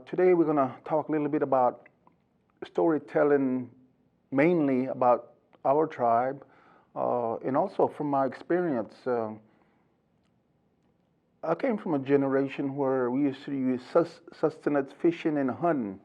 Today we're going to talk a little bit about storytelling, mainly about our tribe, and also from my experience. I came from a generation where we used to use sustenance fishing and hunting.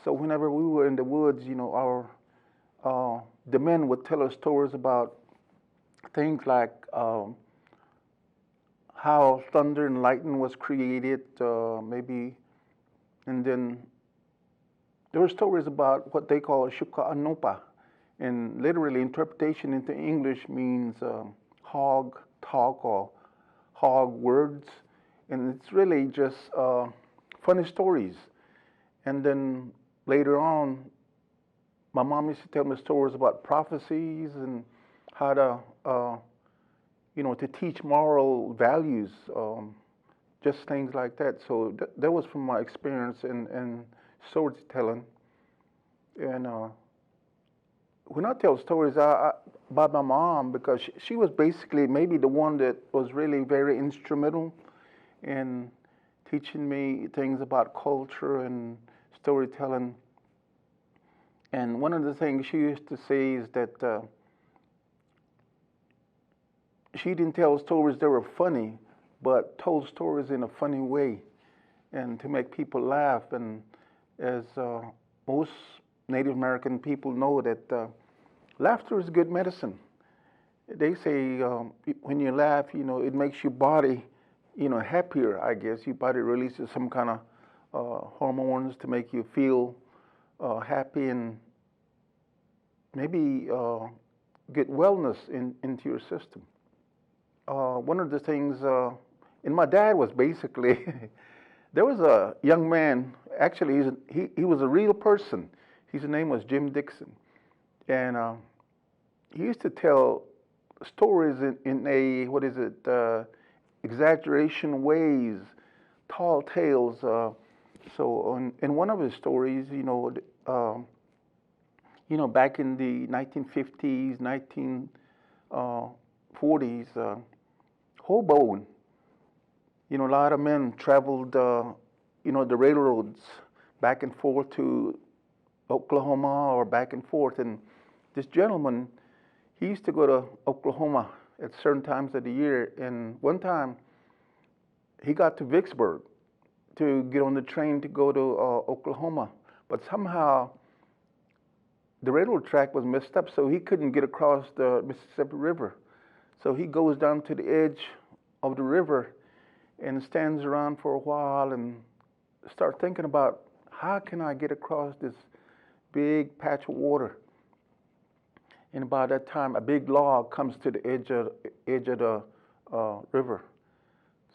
So whenever we were in the woods, the men would tell us stories about things like how thunder and lightning was created, maybe. And then there were stories about what they call shuka'anopa, and literally interpretation into English means hog talk or hog words, and it's really just funny stories. And then later on, my mom used to tell me stories about prophecies and how to, to teach moral values. Just things like that. So that was from my experience in storytelling. And when I tell stories about my mom, because she was basically maybe the one that was really very instrumental in teaching me things about culture and storytelling. And one of the things she used to say is that she didn't tell stories that were funny, but told stories in a funny way and to make people laugh. And as most Native American people know, that laughter is good medicine. They say when you laugh, it makes your body, happier, I guess. Your body releases some kind of hormones to make you feel happy and maybe get wellness into your system. One of the things, and my dad was basically, there was a young man, actually he was a real person. His name was Jim Dixon. And he used to tell stories in a, exaggeration ways, tall tales. So in one of his stories, back in the 1950s, 1940s, hoboing. A lot of men traveled, the railroads back and forth to Oklahoma or back and forth. And this gentleman, he used to go to Oklahoma at certain times of the year. And one time, he got to Vicksburg to get on the train to go to Oklahoma. But somehow, the railroad track was messed up, so he couldn't get across the Mississippi River. So he goes down to the edge of the river and stands around for a while and start thinking about, how can I get across this big patch of water? And about that time, a big log comes to the edge of the river.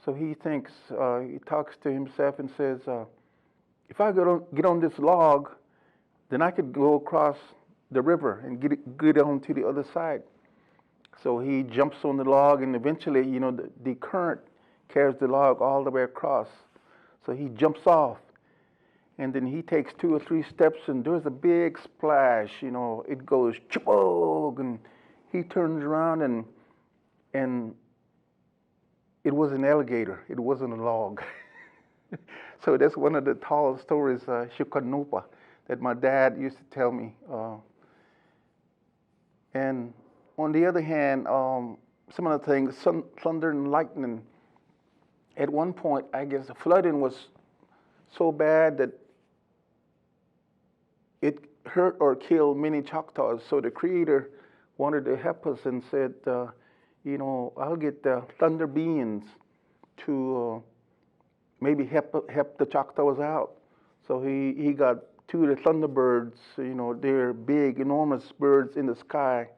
So he thinks, he talks to himself and says, if I get on this log, then I could go across the river and get on to the other side. So he jumps on the log, and eventually, the current carries the log all the way across. So he jumps off, and then he takes 2 or 3 steps, and there's a big splash. It goes chibog, and he turns around, and it was an alligator. It wasn't a log. So that's one of the tall stories, Shukanopa, that my dad used to tell me. And on the other hand, some of the things, thunder and lightning. At one point, I guess the flooding was so bad that it hurt or killed many Choctaws. So the Creator wanted to help us and said, I'll get the thunder beings to maybe help the Choctaws out. So he got two of the thunderbirds. You know, they're big, enormous birds in the sky.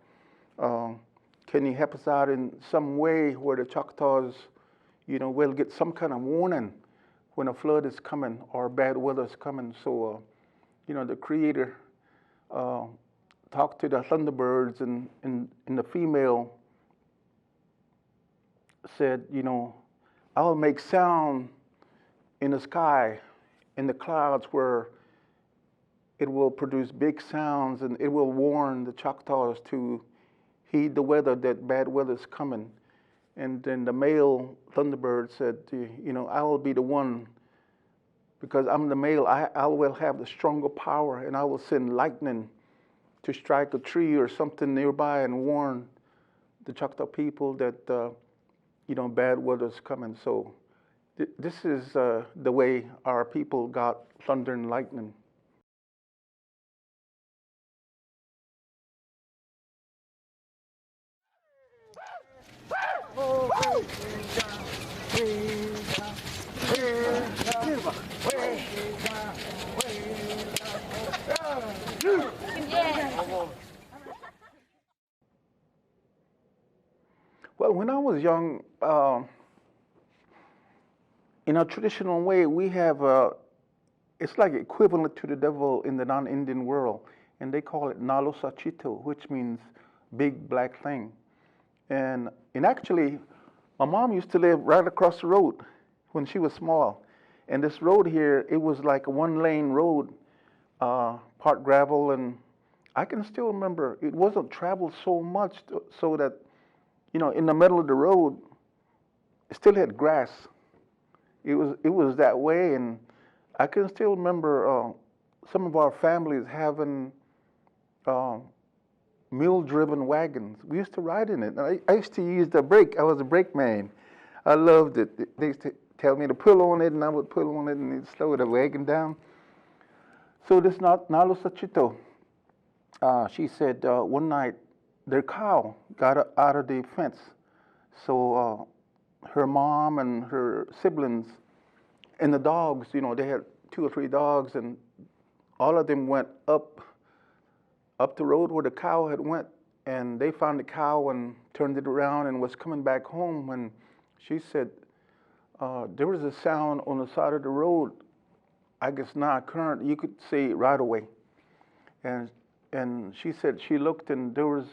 Can you help us out in some way where the Choctaws, you know, will get some kind of warning when a flood is coming or bad weather is coming? So, you know, the Creator talked to the thunderbirds, and the female said, you know, I will make sound in the sky, in the clouds, where it will produce big sounds, and it will warn the Choctaws to heed the weather, that bad weather is coming. And then the male thunderbird said, you know, I will be the one, because I'm the male, I will have the stronger power, and I will send lightning to strike a tree or something nearby and warn the Choctaw people that, you know, bad weather is coming. So this is the way our people got thunder and lightning. Well, when I was young, in a traditional way, we have it's like equivalent to the devil in the non-Indian world, and they call it Nalo Sachito, which means big black thing. And actually, my mom used to live right across the road when she was small. And this road here, it was like a one-lane road, part gravel, and I can still remember it wasn't traveled so much so that, you know, in the middle of the road, it still had grass. It was that way, and I can still remember some of our families having mule-driven wagons. We used to ride in it. And I used to use the brake. I was a brakeman. I loved it. They used to tell me to pull on it, and I would pull on it, and it'd slow the wagon down. So this Nalo Sachito, she said one night their cow got out of the fence. So her mom and her siblings and the dogs, you know, they had 2 or 3 dogs, and all of them went up the road where the cow had went, and they found the cow and turned it around and was coming back home. And she said there was a sound on the side of the road, I guess not current, you could say right away. And she said she looked, and there was,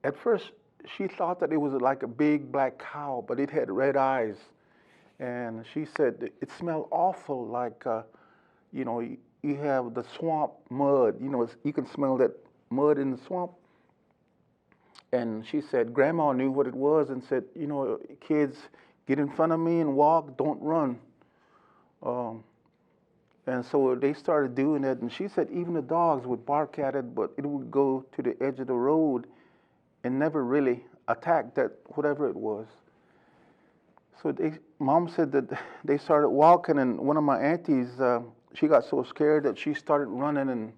at first she thought that it was like a big black cow, but it had red eyes. And she said it smelled awful, like, you know, you have the swamp mud, you know, you can smell that mud in the swamp. And she said Grandma knew what it was and said, you know, kids, get in front of me and walk, don't run. And so they started doing it, and she said even the dogs would bark at it, but it would go to the edge of the road and never really attack that whatever it was. So Mom said that they started walking, and one of my aunties, she got so scared that she started running, and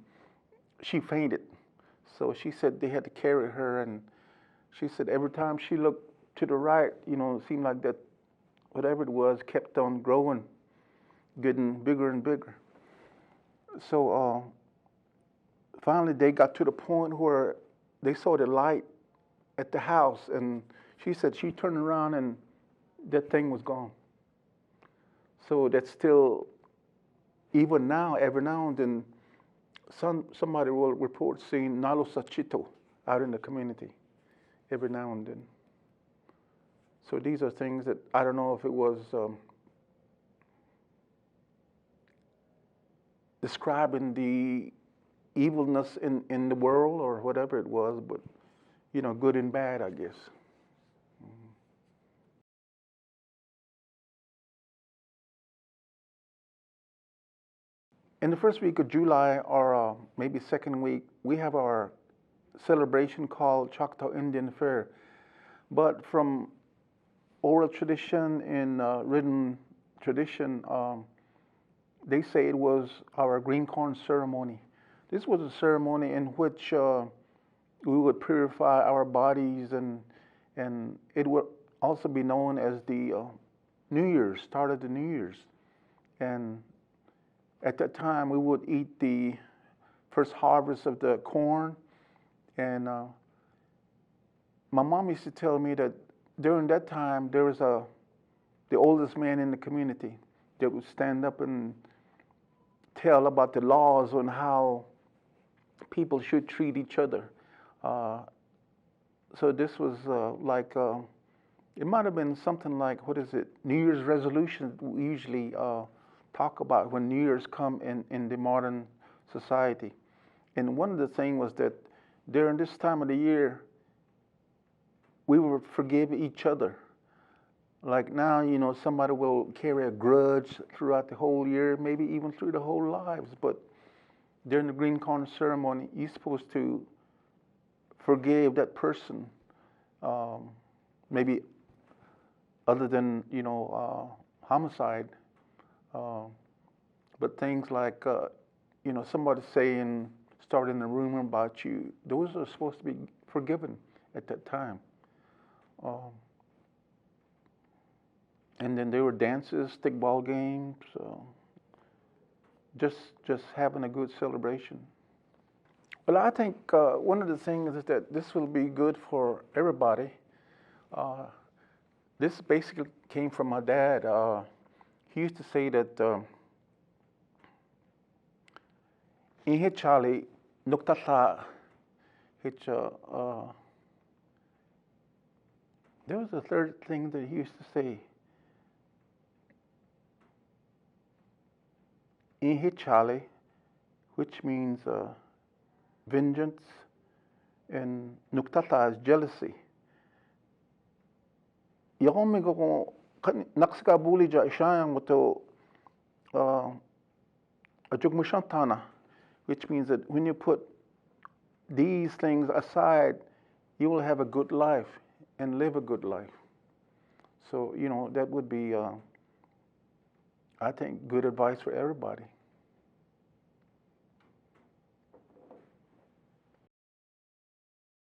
she fainted. So she said they had to carry her, and she said every time she looked to the right, you know, it seemed like that whatever it was kept on growing, getting bigger and bigger. So finally they got to the point where they saw the light at the house, and she said she turned around and that thing was gone. So that's still, even now, every now and then, somebody will report seeing Nalo Sachito out in the community, every now and then. So these are things that I don't know if it was describing the evilness in the world or whatever it was, but, you know, good and bad, I guess. In the first week of July, or maybe second week, we have our celebration called Choctaw Indian Fair. But from oral tradition and written tradition, they say it was our green corn ceremony. This was a ceremony in which we would purify our bodies, and it would also be known as the New Year's, start of the New Year's. And at that time, we would eat the first harvest of the corn. And my mom used to tell me that during that time, there was the oldest man in the community that would stand up and tell about the laws on how people should treat each other. So this was like, it might have been something like, what is it, New Year's resolution we usually talk about when New Year's come in the modern society. And one of the things was that during this time of the year, we would forgive each other. Like now, you know, somebody will carry a grudge throughout the whole year, maybe even through the whole lives. But during the green corn ceremony, you're supposed to forgive that person. Maybe other than, you know, homicide. But things like, you know, somebody saying, starting a rumor about you, those are supposed to be forgiven at that time. And then there were dances, stickball games, just having a good celebration. Well, I think one of the things is that this will be good for everybody. This basically came from my dad. He used to say that in Hichali, Nuktata, there was a third thing that he used to say. In Hichali, which means vengeance, and Nuktata is jealousy. Yakomi ko naksika buli ja ishayang wato ajugmushantana, which means that when you put these things aside, you will have a good life and live a good life. So, you know, that would be, I think, good advice for everybody.